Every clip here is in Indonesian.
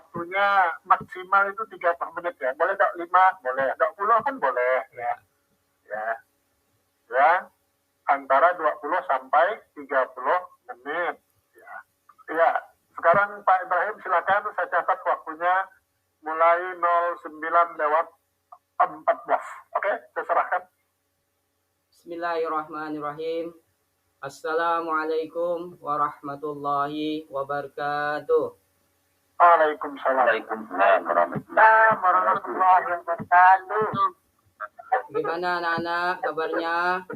waktunya maksimal itu 30 menit ya. Boleh 5, boleh. 20 kan boleh ya. Ya. Antara 20 sampai 30 menit. Ya. Sekarang Pak Ibrahim silakan, saya catat waktunya mulai 09:14. Oke, saya serahkan. Bismillahirrahmanirrahim. Assalamualaikum warahmatullahi wabarakatuh. Waalaikumsalam warahmatullahi wabarakatuh. Gimana anak-anak kabarnya?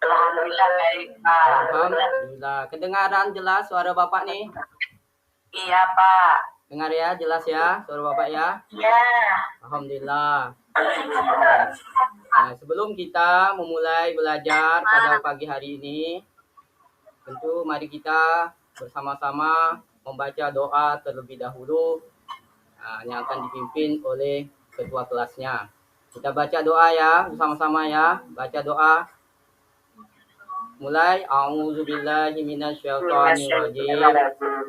Alhamdulillah baik, Pak. Alhamdulillah. Kedengaran jelas suara Bapak nih? Iya, Pak. Dengar ya, jelas ya suara Bapak ya? Iya. Alhamdulillah. Nah, sebelum kita memulai belajar pada pagi hari ini, tentu mari kita bersama-sama membaca doa terlebih dahulu yang akan dipimpin oleh ketua kelasnya. Kita baca doa ya, bersama-sama ya. Baca doa. Mulai. A'udzubillahi minasyaitonirrajim.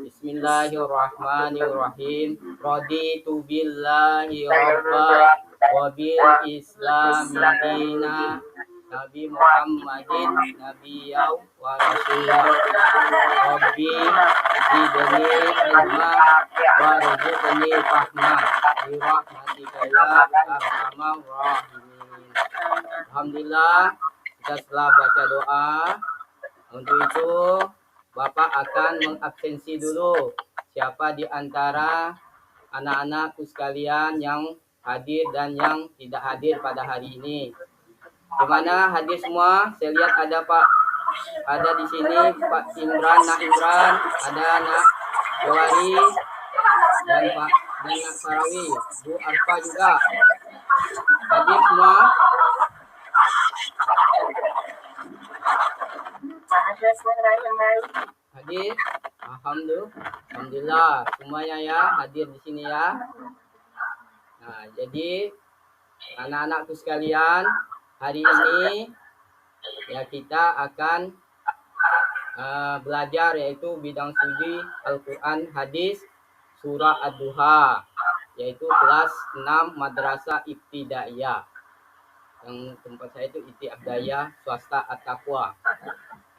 Bismillahirrahmanirrahim. Raditu billahi rabba wa bil islami dina. Nabi Muhammadin nabiyya wa rasulah. Rabbi zidni ilma warzuqni fahma bi rahmatika ya arhamar rahimin. Alhamdulillah, kita setelah baca doa. Untuk itu Bapak akan mengabsensi dulu siapa di antara anak-anakku sekalian yang hadir dan yang tidak hadir pada hari ini. Di mana hadir semua? Saya lihat ada di sini Pak Imran, Nak Imran, ada Nak Jawari dan Nak Sarawi, Bu Arfa juga hadir semua. Hadir? Alhamdulillah semuanya ya hadir di sini ya. Nah, jadi anak-anakku sekalian, hari ini ya kita akan belajar yaitu bidang studi Al-Quran Hadis Surah Ad-Duha, yaitu kelas 6 Madrasah Ibtidaiyah. Yang tempat saya itu Ibtidaiyah Swasta At-Taqwa.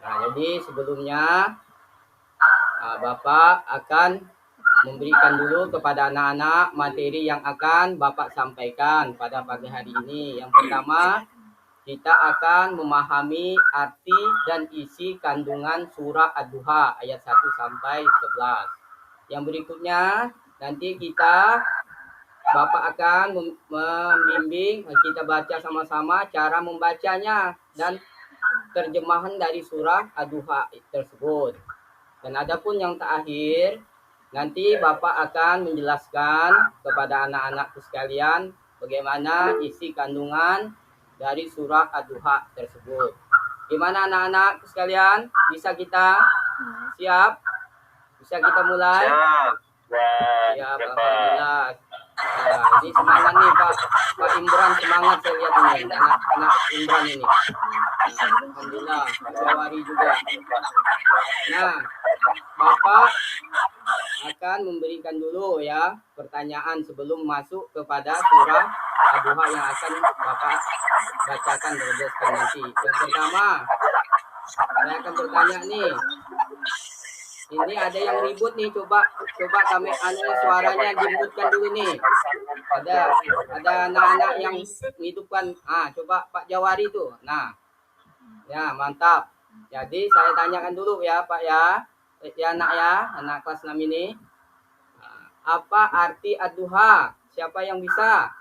Nah, jadi sebelumnya Bapak akan memberikan dulu kepada anak-anak materi yang akan Bapak sampaikan pada pagi hari ini. Yang pertama, kita akan memahami arti dan isi kandungan surah Ad-Duha ayat 1 sampai 11. Yang berikutnya, nanti Bapak akan membimbing kita baca sama-sama cara membacanya dan terjemahan dari surah Ad-Duha tersebut. Dan adapun yang terakhir, nanti Bapak akan menjelaskan kepada anak-anakku sekalian bagaimana isi kandungan dari surah Ad-Duha tersebut. Gimana anak-anak sekalian? Bisa kita siap? Bisa kita mulai? Ya, Alhamdulillah. Nah, ini semangat nih Pak Imran, semangat saya lihat ini, anak Imran ini. Alhamdulillah, Pak Jawari juga. Nah, Bapak akan memberikan dulu ya pertanyaan sebelum masuk kepada surah Ad-Duha yang akan Bapak bacakan dan jelaskan nanti. Yang pertama, saya akan bertanya nih. Ini ada yang ribut nih, coba kami suaranya dimutkan dulu nih. Ada anak-anak yang menghidupkan. Coba Pak Jawari tuh. Nah, ya mantap. Jadi saya tanyakan dulu ya Pak ya, anak kelas 6 ini. Apa arti Ad-Duha? Siapa yang bisa?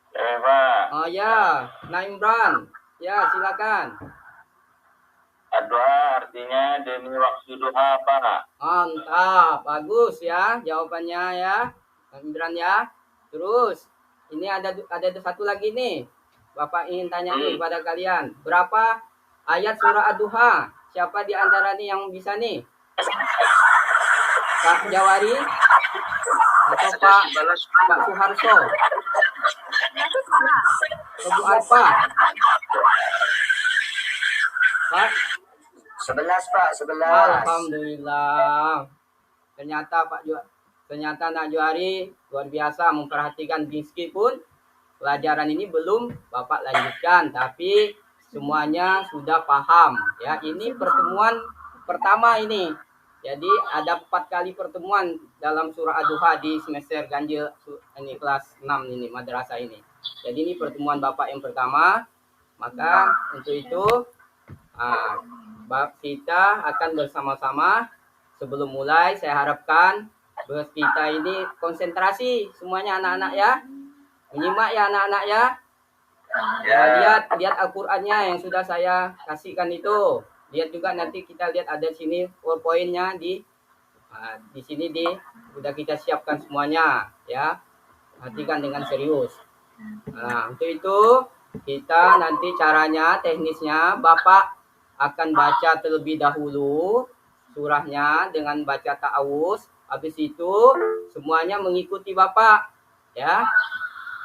Pak. Oh ya, Naimran. Ya silakan. Ad-Duha artinya demi waktu duha, Pak. Mantap, bagus ya jawabannya ya, Imran ya. Terus ini ada satu lagi nih, Bapak ingin tanya nih pada kalian, berapa ayat surah Ad-Duha? Siapa di antara nih yang bisa nih? Pak Jawari atau Pak Suharso? Bu Arfa? Pak 11 Pak, 11. Alhamdulillah. Ternyata Nak Johari luar biasa memperhatikan meskipun pelajaran ini belum Bapak lanjutkan, tapi semuanya sudah paham. Ya, ini pertemuan pertama ini. Jadi ada 4 kali pertemuan dalam surah Ad-Duha di semester ganjil ini kelas 6 ini madrasah ini. Jadi ini pertemuan Bapak yang pertama. Maka untuk itu kita akan bersama-sama. Sebelum mulai saya harapkan kita ini konsentrasi semuanya anak-anak ya. Menyimak ya anak-anak ya. Lihat Al-Qur'annya yang sudah saya kasihkan itu. Lihat juga nanti kita lihat ada sini PowerPoint-nya di sini sudah kita siapkan semuanya ya. Perhatikan dengan serius. Nah, untuk itu kita nanti caranya teknisnya Bapak akan baca terlebih dahulu surahnya dengan baca ta'awuz. Habis itu semuanya mengikuti Bapak ya.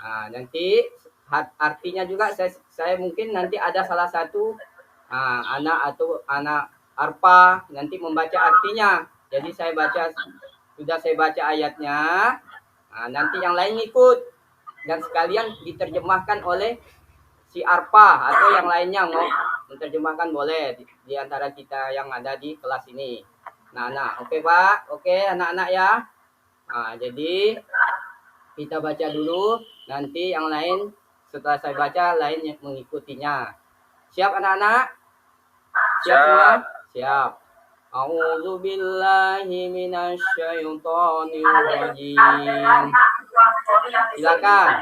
Nah, nanti artinya juga saya mungkin nanti ada salah satu anak atau anak Arpa nanti membaca artinya. Jadi saya baca ayatnya. Nah, nanti yang lain ikut dan sekalian diterjemahkan oleh si Arpa atau yang lainnya mau menerjemahkan boleh di antara kita yang ada di kelas ini. Nah, oke Pak, oke anak-anak ya. Nah, jadi kita baca dulu, nanti yang lain setelah saya baca lain yang mengikutinya. Siap anak-anak? Siap semua? Siap. A'udzu billahi minasyaitonir rajim. Silakan.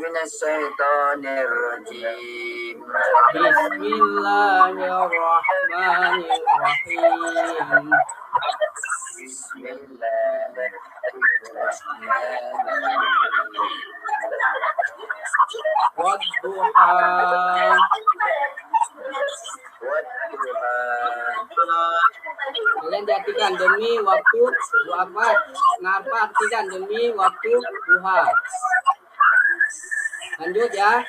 Minasyaitonirrajim. Bismillahirrahmanirrahim. Wadduha. Kalian artikan demi waktu apa? Kenapa artikan demi waktu duha? Lanjut ya.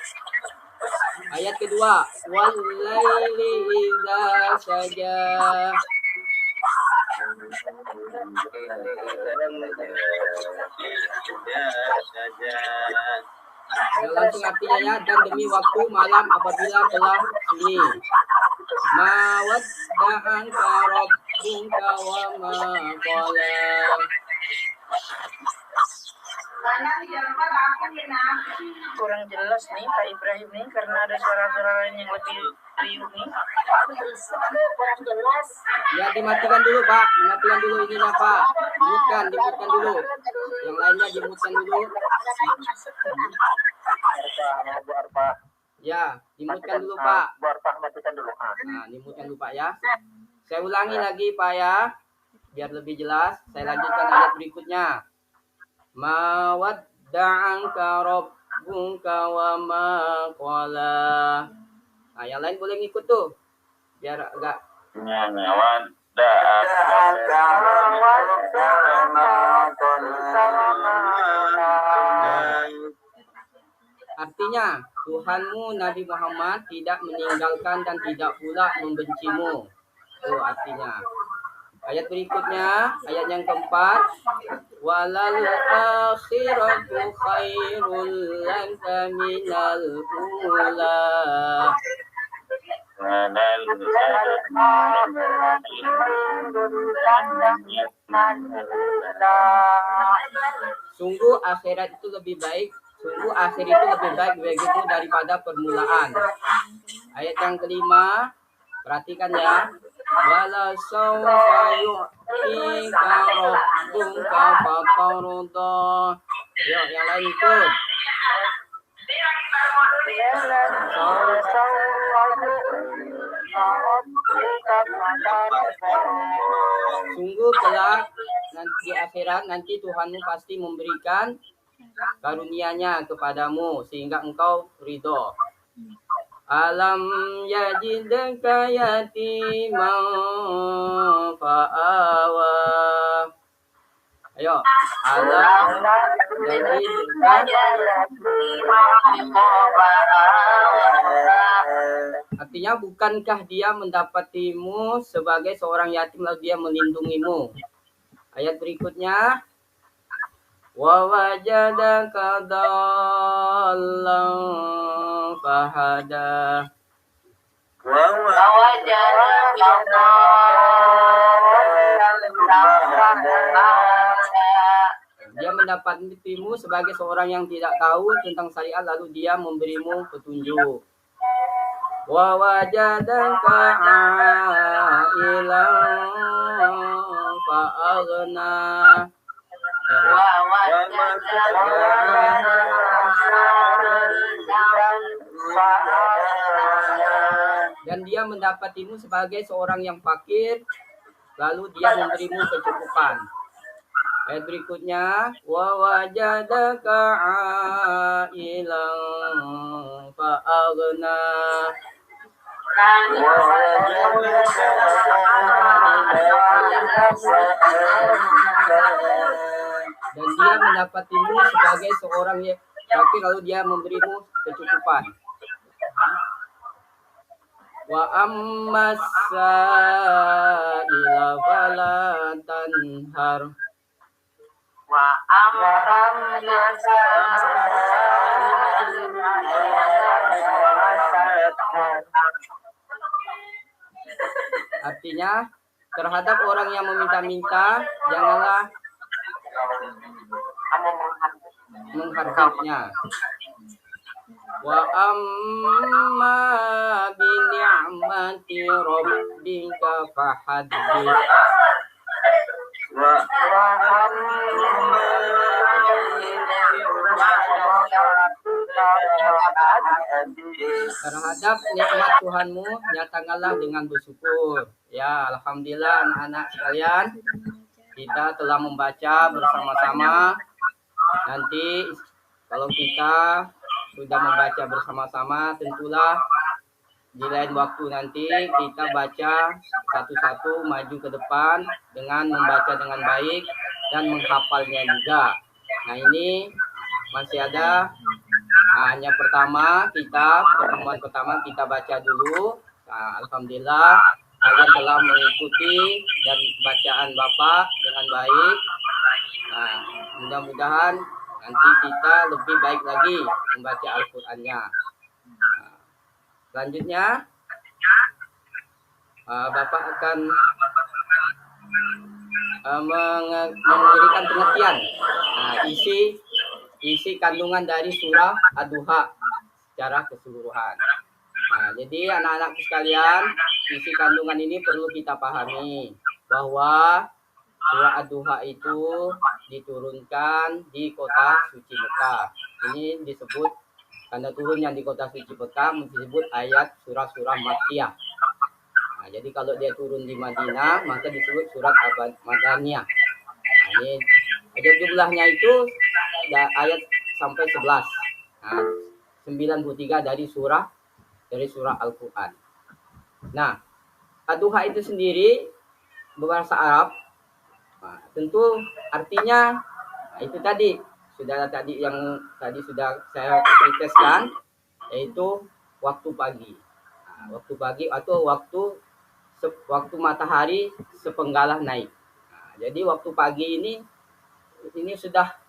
Ayat kedua. Wal-laili idza saja. Langsung artinya ya, dan demi waktu malam apabila telah sunyi. Ma wadda'aka rabbuka wa ma qala. Kurang jelas nih Pak Ibrahim nih karena ada suara-suara lain yang lebih riuh nih. Kurang jelas. Ya dimatikan dulu Pak, dimatikan dulu ininya Pak. Dimutkan dulu. Yang lainnya dimutkan dulu. Bu Arpa. Ya, dimutkan dulu Pak. Bu Arpa matikan dulu. Nah, dimutkan dulu Pak ya. Saya ulangi lagi Pak ya, biar lebih jelas. Saya lanjutkan ayat berikutnya. Ma wadda'aka rabbuka wa ma qala. Nah, yang lain boleh ngikut tuh. Biar agak artinya Tuhanmu Nabi Muhammad tidak meninggalkan dan tidak pula membencimu. Itu artinya. Ayat berikutnya, ayat yang keempat. Walal akhiratu khairul laka minal ula. Sungguh akhirat itu lebih baik. Sungguh akhir itu lebih baik bagimu daripada permulaan. Ayat yang kelima, perhatikan ya. Wala sawfa yu'tika rabbuka fatarda. Yuk, yang lain ikut. Sungguh kelak nanti di akhirat nanti Tuhanmu pasti memberikan karunia-Nya kepadamu sehingga engkau ridho. Alam yajidka yatiman fa'awa. Ayo. Allah jadi artinya bukankah dia mendapatimu sebagai seorang yatim lalu dia melindungimu. Ayat berikutnya wa wajadaka dhallan fahada. Dia mendapatimu sebagai seorang yang tidak tahu tentang syariat lalu dia memberimu petunjuk. Wa wajadaka ailan fa'aghna. Dan dia mendapatimu sebagai seorang yang fakir lalu dia memberimu kecukupan. Ayat berikutnya wa wajadaka ailan fa'aghna. Dan dia mendapatimu sebagai seorang yang fakir lalu dia memberimu kecukupan. Wa ammas sa'ila fala tanhar. Artinya terhadap orang yang meminta-minta janganlah menghargainya. Wa amma bi ni'mati rabbika fahaddits. Terhadap nikmat Tuhanmu nyatakanlah dengan bersyukur. Ya, alhamdulillah anak-anak sekalian, kita telah membaca bersama-sama. Nanti kalau kita sudah membaca bersama-sama, tentulah di lain waktu nanti kita baca satu-satu maju ke depan dengan membaca dengan baik dan menghafalnya juga. Nah, ini masih ada hanya pertemuan pertama kita baca dulu. Nah, alhamdulillah kalian telah mengikuti dan bacaan Bapak dengan baik. Nah, mudah-mudahan nanti kita lebih baik lagi membaca Al-Qur'annya. Nah, selanjutnya Bapak akan memberikan pengertian isi kandungan dari surah Ad-Duha secara keseluruhan. Nah, jadi anak-anakku sekalian, isi kandungan ini perlu kita pahami bahwa surah Ad-Duha itu diturunkan di kota suci Mekah. Ini disebut tanda turun yang di kota suci Mekah disebut ayat surah-surah Makkiyah. Nah, jadi kalau dia turun di Madinah maka disebut surat Madaniyah. Nah, ini aja jumlahnya itu ayat sampai 11. Nah, 93 dari surah Al-Qur'an. Nah, Ad-Duha itu sendiri berbahasa Arab. Nah, tentu artinya itu tadi yang tadi sudah saya riteskan, yaitu waktu pagi. Nah, waktu pagi atau waktu matahari sepenggalah naik. Nah, jadi waktu pagi ini sudah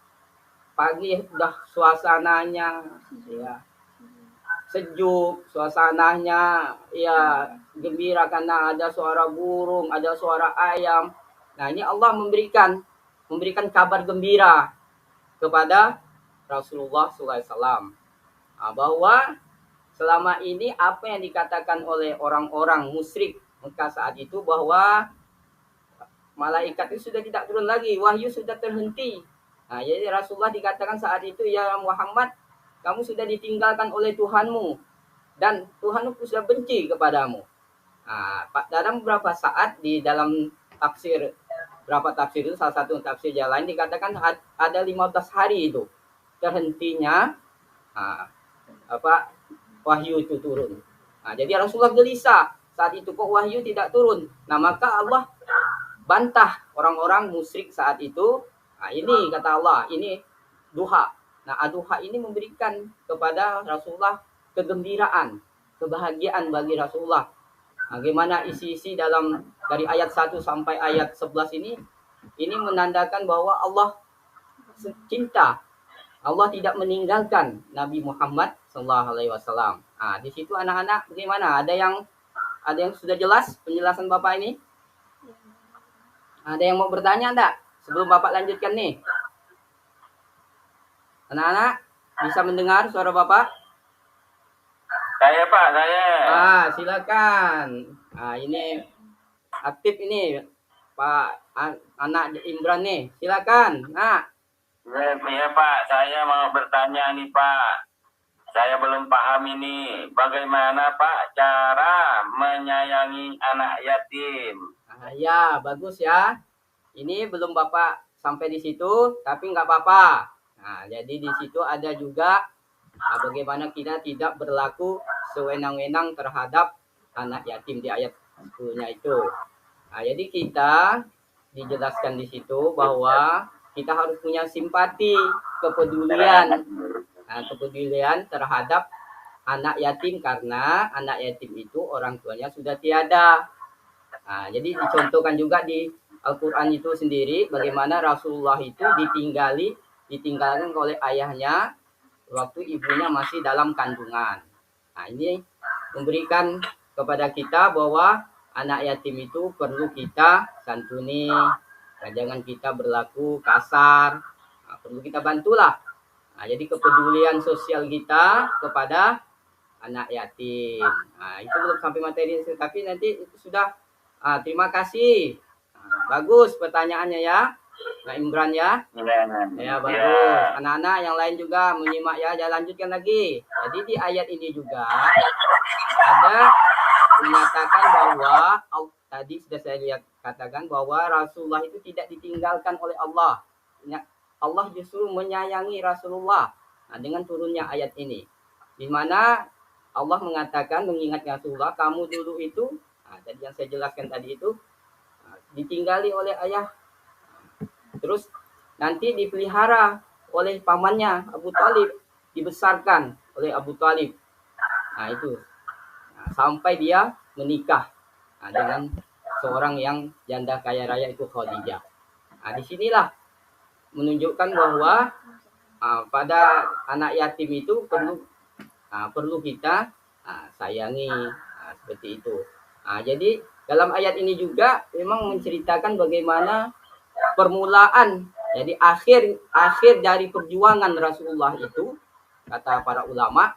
pagi, sudah suasananya ya sejuk, suasananya ya gembira karena ada suara burung, ada suara ayam. Nah, ini Allah memberikan kabar gembira kepada Rasulullah SAW. Nah, bahwa selama ini apa yang dikatakan oleh orang-orang musyrik Mekah saat itu bahwa malaikat itu sudah tidak turun lagi, wahyu sudah terhenti. Nah, jadi Rasulullah dikatakan saat itu, ya Muhammad, kamu sudah ditinggalkan oleh Tuhanmu dan Tuhanmu sudah benci kepadamu. Nah, dalam beberapa saat di dalam tafsir itu, salah satu tafsir yang lain dikatakan ada 15 hari itu terhentinya wahyu itu turun. Nah, jadi Rasulullah gelisah saat itu, kok wahyu tidak turun. Nah, maka Allah bantah orang-orang musyrik saat itu. Nah, ini kata Allah, ini duha. Nah, duha ini memberikan kepada Rasulullah kegembiraan, kebahagiaan bagi Rasulullah. Bagaimana isi-isi dalam dari ayat 1 sampai ayat 11 ini menandakan bahwa Allah cinta. Allah tidak meninggalkan Nabi Muhammad SAW. Nah, di situ anak-anak bagaimana? Ada yang sudah jelas penjelasan Bapak ini? Ada yang mau bertanya enggak? Sebelum Bapak lanjutkan nih. Anak-anak bisa mendengar suara Bapak? Saya Pak, saya. Silakan. Ini aktif ini Pak anak Imran nih. Silakan. Ya Pak, saya mau bertanya nih Pak. Saya belum paham ini. Bagaimana Pak cara menyayangi anak yatim? Ya, bagus ya. Ini belum Bapak sampai di situ, tapi nggak apa-apa. Nah, jadi di situ ada juga bagaimana kita tidak berlaku sewenang-wenang terhadap anak yatim di ayat 10-nya itu. Nah, jadi kita dijelaskan di situ bahwa kita harus punya simpati, kepedulian terhadap anak yatim karena anak yatim itu orang tuanya sudah tiada. Nah, jadi dicontohkan juga di Al-Quran itu sendiri bagaimana Rasulullah itu ditinggalkan oleh ayahnya waktu ibunya masih dalam kandungan. Nah, ini memberikan kepada kita bahwa anak yatim itu perlu kita santuni. Nah, jangan kita berlaku kasar. Nah, perlu kita bantulah. Nah, jadi kepedulian sosial kita kepada anak yatim. Nah, itu belum sampai materi, tapi nanti itu sudah. Terima kasih. Bagus pertanyaannya ya, Pak Imran ya. Ya bagus. Anak-anak yang lain juga menyimak ya. Jangan lanjutkan lagi. Jadi di ayat ini juga ada menyatakan bahwa tadi sudah saya lihat katakan bahwa Rasulullah itu tidak ditinggalkan oleh Allah. Allah justru menyayangi Rasulullah. Nah, dengan turunnya ayat ini, di mana Allah mengatakan mengingatkan Rasulullah, kamu dulu itu, tadi yang saya jelaskan tadi itu, ditinggali oleh ayah, terus nanti dipelihara oleh pamannya Abu Talib, dibesarkan oleh Abu Talib. Nah itu, sampai dia menikah dengan seorang yang janda kaya raya itu Khadijah. Nah disinilah menunjukkan bahwa pada anak yatim itu perlu kita sayangi, seperti itu. Jadi dalam ayat ini juga memang menceritakan bagaimana permulaan, jadi akhir dari perjuangan Rasulullah itu, kata para ulama,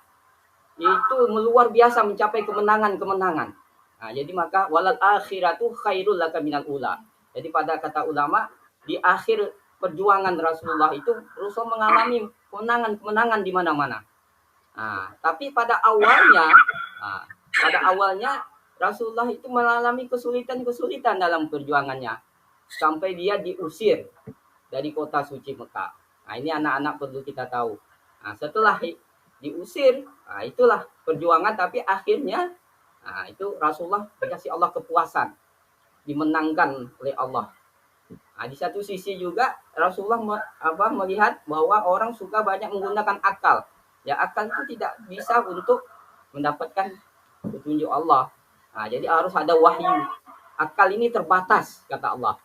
itu luar biasa mencapai kemenangan. Jadi maka walal akhiratu khairul laka minal ula. Jadi pada kata ulama, di akhir perjuangan Rasulullah itu Rasul mengalami kemenangan di mana-mana. Tapi pada awalnya Rasulullah itu mengalami kesulitan dalam perjuangannya. Sampai dia diusir dari kota suci Mekah. Ini anak-anak perlu kita tahu. Setelah diusir, itulah perjuangan. Tapi akhirnya, itu Rasulullah dikasih Allah kepuasan. Dimenangkan oleh Allah. Di satu sisi juga Rasulullah melihat bahwa orang suka banyak menggunakan akal. Ya akal itu tidak bisa untuk mendapatkan petunjuk Allah. Jadi harus ada wahyu. Akal ini terbatas, kata Allah.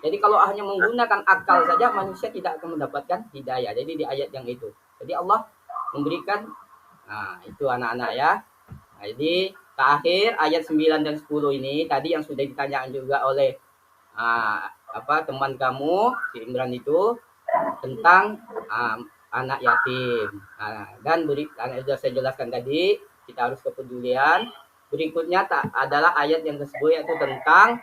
Jadi kalau hanya menggunakan akal saja, manusia tidak akan mendapatkan hidayah. Jadi di ayat yang itu. Jadi Allah memberikan, itu anak-anak ya. Jadi terakhir ayat 9 dan 10 ini, tadi yang sudah ditanyakan juga oleh teman kamu, si Imran itu, tentang anak yatim. Dan sudah saya jelaskan tadi, kita harus kepedulian. Berikutnya adalah ayat yang ke-10, yaitu tentang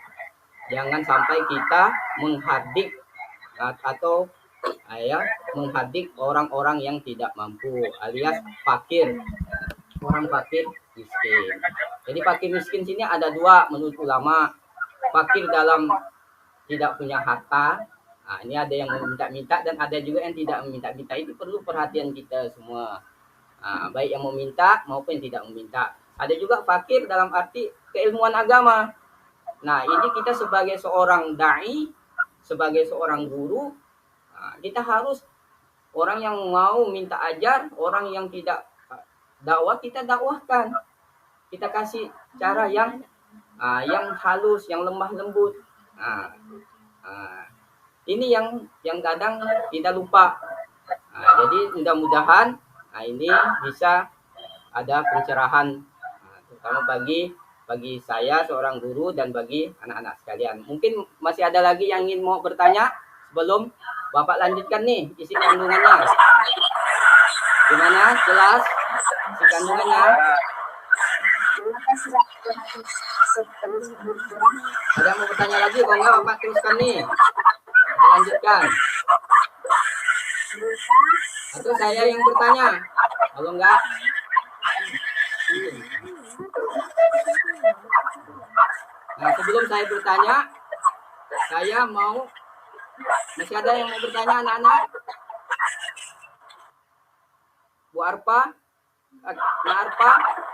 jangan sampai kita menghardik atau menghardik orang-orang yang tidak mampu alias fakir, orang fakir miskin. Jadi fakir miskin sini ada dua menurut ulama. Fakir dalam tidak punya harta. Ini ada yang meminta-minta dan ada juga yang tidak meminta-minta. Itu perlu perhatian kita semua. Baik yang meminta maupun yang tidak meminta. Ada juga fakir dalam arti keilmuan agama. Nah, ini kita sebagai seorang da'i, sebagai seorang guru, Kita harus orang yang mau minta ajar, orang yang tidak dakwah kita dakwahkan. Kita kasih cara yang halus, yang lemah lembut. Ini yang kadang kita lupa. Jadi mudah-mudahan ini bisa ada pencerahan, terutama bagi saya seorang guru dan bagi anak-anak sekalian. Mungkin masih ada lagi yang ingin mau bertanya sebelum Bapak lanjutkan nih isi kandungannya. Gimana? Jelas isi kandungannya? Ada yang mau bertanya lagi? Kalau enggak Bapak teruskan nih. Lanjutkan. Atau saya yang bertanya? Kalau enggak, sebelum saya bertanya, saya mau, masih ada yang mau bertanya anak-anak? Bu Arpa, Mbak Arpa,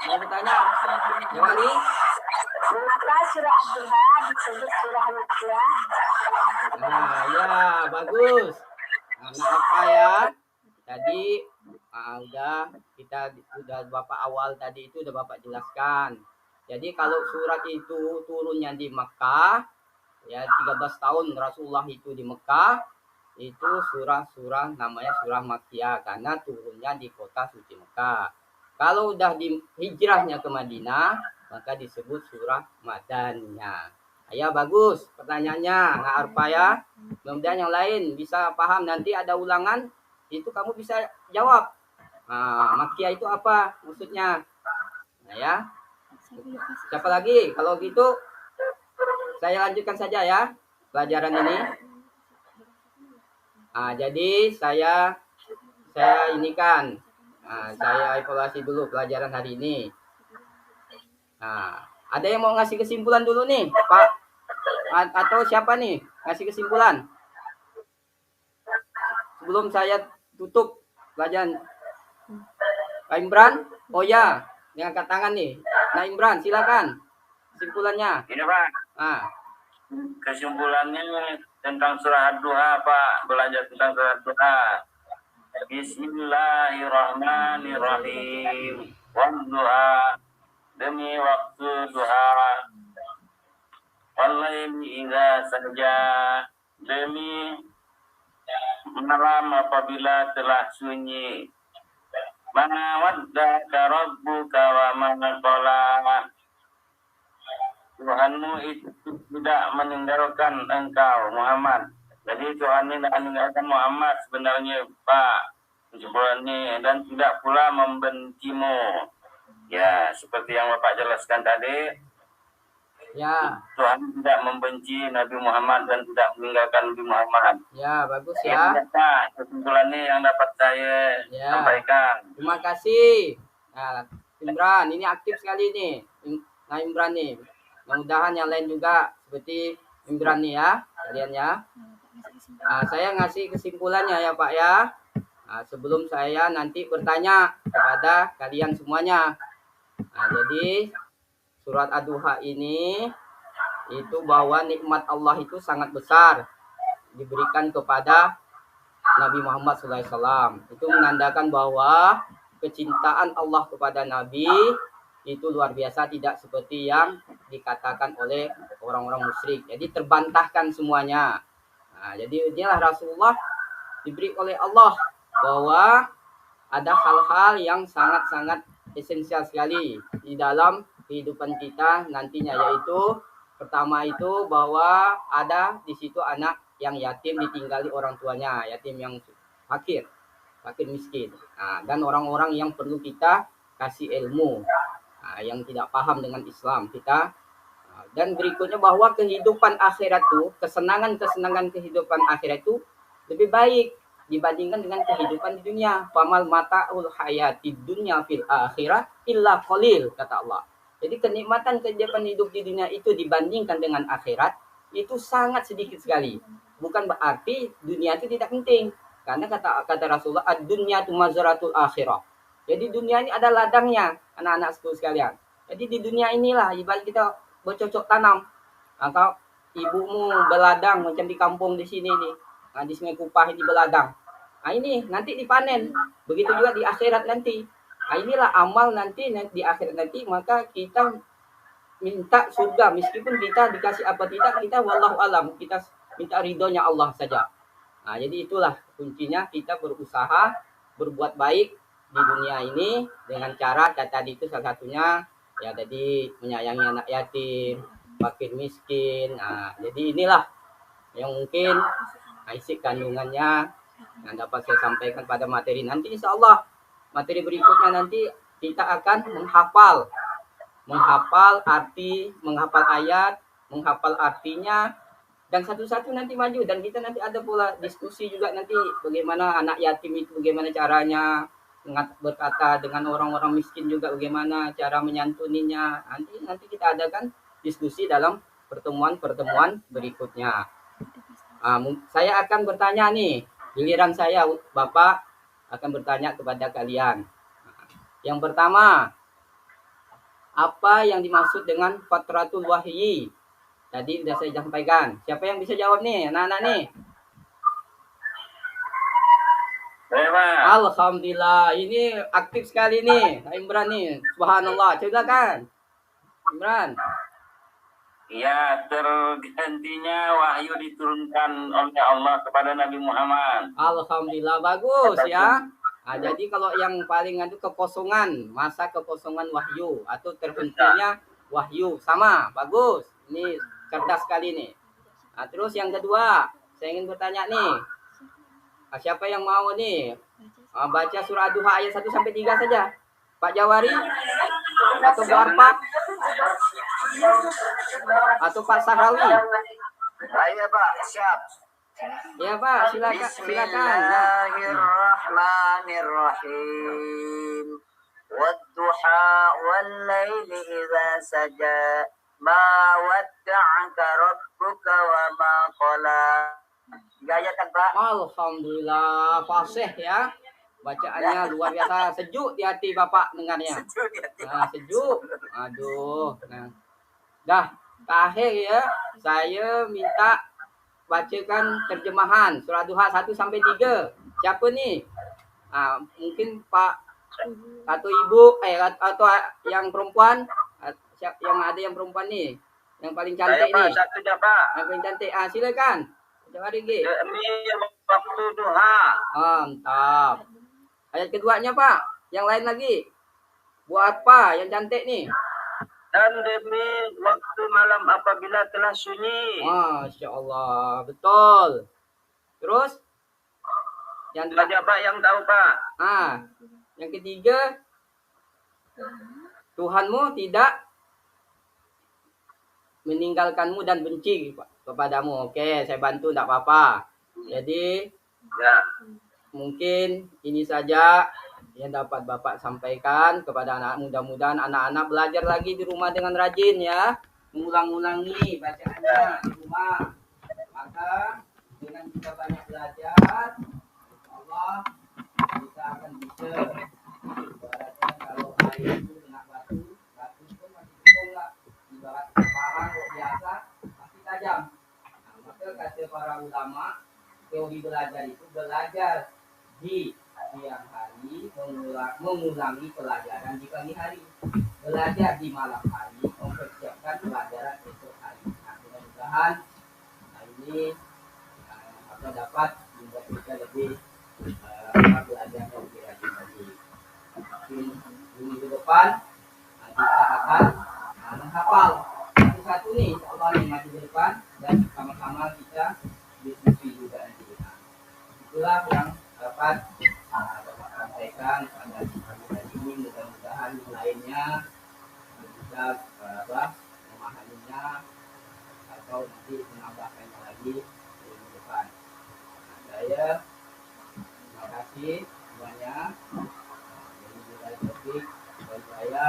mau bertanya? Jawari? Mengapa surah Ad-Duha disebut surah Makkiyah? Ya, bagus. Mbak Arpa ya. Tadi udah Bapak awal tadi itu udah Bapak jelaskan. Jadi kalau surat itu turunnya di Mekah, ya 13 tahun Rasulullah itu di Mekah, itu surah namanya surah Makkiyah karena turunnya di kota suci Mekah. Kalau udah di hijrahnya ke Madinah, maka disebut surah Madaniyah. Ya bagus pertanyaannya, nggak Arpa ya. Mudah-mudahan yang lain bisa paham, nanti ada ulangan, itu kamu bisa jawab. Makkiyah itu apa maksudnya? Ya. Siapa lagi? Kalau gitu saya lanjutkan saja ya pelajaran ini. Jadi saya inikan. Saya evaluasi dulu pelajaran hari ini. Ada yang mau ngasih kesimpulan dulu nih, Pak? Atau siapa nih ngasih kesimpulan? Sebelum saya tutup pelajaran. Pak Imran? Oh ya, yang angkat tangan nih. Nah Imran, silakan kesimpulannya. Ini Pak. Kesimpulannya tentang surah Ad-Duha Pak, belajar tentang surah Ad-Duha. Bismillahirrahmanirrahim. Wadduha, demi waktu duha. Wallaili idza saja, demi malam apabila telah sunyi. Ma waddaka rabbuka wa ma qala. Tuhanmu itu tidak meninggalkan engkau Muhammad. Jadi Tuhan tidak meninggalkan Muhammad sebenarnya Pak. Kesimpulannya, dan tidak pula membencimu. Ya, seperti yang Bapak jelaskan tadi. Ya. Tuhan tidak membenci Nabi Muhammad dan tidak meninggalkan Nabi Muhammad. Ya, bagus ya. Pak, kesimpulannya yang dapat saya sampaikan. Terima kasih. Nah, Imran, ini aktif sekali nih. Nah, Imran nih. Mudah-mudahan yang lain juga seperti Imran nih ya, kalian ya. Saya ngasih kesimpulannya ya Pak ya. Sebelum saya nanti bertanya kepada kalian semuanya. Jadi surat Ad-Duha ini itu bahwa nikmat Allah itu sangat besar diberikan kepada Nabi Muhammad SAW. Itu menandakan bahwa kecintaan Allah kepada Nabi itu luar biasa, tidak seperti yang dikatakan oleh orang-orang musyrik. Jadi terbantahkan semuanya. Jadi inilah Rasulullah diberi oleh Allah bahwa ada hal-hal yang sangat-sangat esensial sekali di dalam kehidupan kita nantinya, yaitu pertama itu bahwa ada di situ anak yang yatim ditinggali orang tuanya, yatim yang fakir miskin, dan orang-orang yang perlu kita kasih ilmu, yang tidak paham dengan Islam kita. Dan berikutnya bahwa kehidupan akhirat itu, kesenangan kehidupan akhirat itu lebih baik dibandingkan dengan kehidupan di dunia. Famal mata'ul hayati dunya fil akhirah illa qalil, kata Allah. Jadi kenikmatan kehidupan hidup di dunia itu dibandingkan dengan akhirat itu sangat sedikit sekali. Bukan berarti dunia itu tidak penting. Karena kata Rasulullah, ad-dunya tu mazaratul akhirah. Jadi dunia ini ada ladangnya, anak-anakku sekalian. Jadi di dunia inilah ibarat kita bercocok tanam. Kalau ibumu berladang macam di kampung di sini nih, di sungai Kupah di Beladang. Nah ini nanti dipanen. Begitu juga di akhirat nanti. Nah inilah amal nanti di akhirat nanti, maka kita minta surga meskipun kita dikasih apa tidak, kita wallahu alam, kita minta ridhonya Allah saja. Nah jadi itulah kuncinya, kita berusaha berbuat baik di dunia ini dengan cara tadi itu salah satunya ya tadi menyayangi anak yatim, fakir miskin. Nah jadi inilah yang mungkin isi kandungannya yang dapat saya sampaikan pada materi nanti. Insya Allah materi berikutnya nanti kita akan menghafal arti, menghafal ayat, menghafal artinya, dan satu-satu nanti maju. Dan kita nanti ada pula diskusi juga nanti bagaimana anak yatim itu, bagaimana caranya berkata dengan orang-orang miskin juga, bagaimana cara menyantuninya. Nanti kita adakan diskusi dalam pertemuan berikutnya. Saya akan bertanya nih, giliran saya, Bapak akan bertanya kepada kalian. Yang pertama, apa yang dimaksud dengan fatratul wahyi? Tadi sudah saya sampaikan. Siapa yang bisa jawab nih, anak-anak nih? Alhamdulillah, ini aktif sekali nih, Imran nih. Subhanallah, silakan, Imran. Ya, tergantinya wahyu diturunkan oleh Allah kepada Nabi Muhammad. Alhamdulillah, bagus ya. Nah, jadi kalau yang paling itu kekosongan, masa kekosongan wahyu atau terhentinya wahyu, sama, bagus. Ini cerdas sekali nih. Nah, terus yang kedua, saya ingin bertanya nih. Siapa yang mau nih baca surah Duha ayat 1 sampai 3 saja? Pak Jawari atau Bu Arpa atau Pak Sahrawi? Saya Pak, siap. Ya Pak, silakan. Bismillahirrahmanirrahim. Wadduha wal-laili idza saja. Ma wadda'aka rabbuka wa ma qala. Gaya kan Pak? Alhamdulillah, fasih ya. Bacaannya luar biasa, sejuk di hati Bapak dengarnya. Nah, sejuk. Aduh. Nah. Dah, terakhir ya, saya minta bacakan terjemahan surah Duha 1 sampai 3. Siapa nih? Mungkin Pak atau Ibu atau yang perempuan, yang ada yang perempuan nih, yang paling cantik nih. Satunya Pak. Yang paling cantik. Silakan. Coba lagi. Demi waktu duha. Mantap. Ayat keduanya Pak, yang lain lagi. Buat apa yang cantik nih? Dan demi waktu malam apabila telah sunyi. Masya Allah, betul. Terus? Yang Saja Pak yang tahu Pak. Yang ketiga, Tuhanmu tidak meninggalkanmu dan benci kepadamu. Oke, saya bantu, tidak apa-apa. Jadi, Ya. mungkin ini saja yang dapat Bapak sampaikan kepada anak. Mudah-mudahan anak-anak belajar lagi di rumah dengan rajin ya, mengulang-ulangi bacaannya di rumah. Maka dengan kita banyak belajar, Allah kita akan bisa. Ibaratnya kalau air itu kena batu pun masih ditolak. Ibarat parang biasa masih tajam. Maka kata para ulama, teori belajar itu belajar di siang hari, mengulangi pelajaran di pagi hari, belajar di malam hari, mempersiapkan pelajaran esok hari. Mudah-mudahan ini dapat membuat kita lebih belajar lebih rajin lagi. Minggu depan kita akan menghafal satu-satu nih, insyaallah nih maju di depan, dan sama-sama kita diskusi juga nanti. Itulah yang dapat Bapak sampaikan pada hari ini. Mudah-mudahan yang lainnya bisa memahaminya atau nanti menambahkannya lagi di depan. Saya terima kasih semuanya. Jadi bila topik dari saya,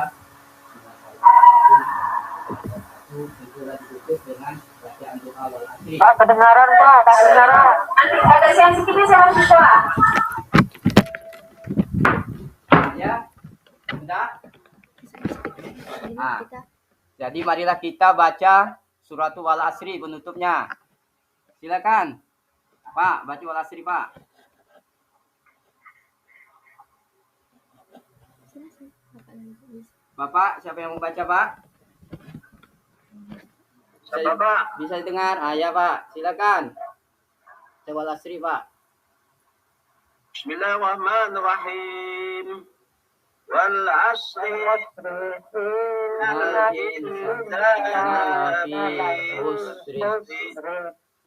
segera ditutup dengan bacaan doa wal asri. Pak, kedengaran Pak, kedengaran. Nanti ada sensitifnya sama siswa. Ya, sudah. Jadi marilah kita baca suratul wal asri penutupnya. Silakan. Pak, baca wal asri, Pak. Bapak, siapa yang membaca, Pak? Siapa, Pak? Bisa didengar? Ah, ya, Pak. Silakan. Baca wal asri, Pak. Bismillahirrahmanirrahim. Wal asri innal insana lafi khusr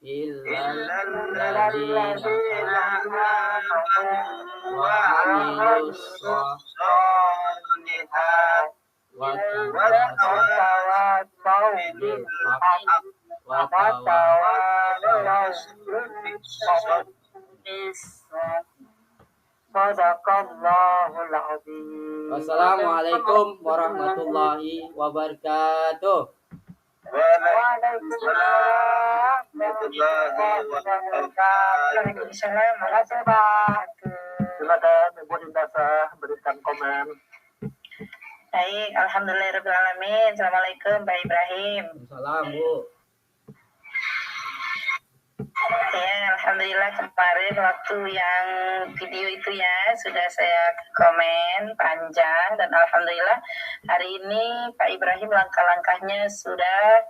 illa alladzina amanu wa amilus sholihat wa tawasaw bil haqq wa tawasaw bis sabr. Sadaqallahul azim. Wassalamualaikum warahmatullahi wabarakatuh. Waalaikumsalam. Makasih Pak. Silakan Ibu Indasa berikan komen. Baik, alhamdulillahirrahmanirrahim. Assalamualaikum Pak Ibrahim. Salam, Bu. Ya, alhamdulillah kemarin waktu yang video itu ya sudah saya komen panjang dan alhamdulillah hari ini Pak Ibrahim langkah-langkahnya sudah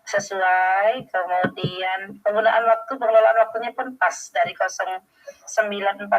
sesuai, kemudian pengelolaan waktunya pun pas dari 09.40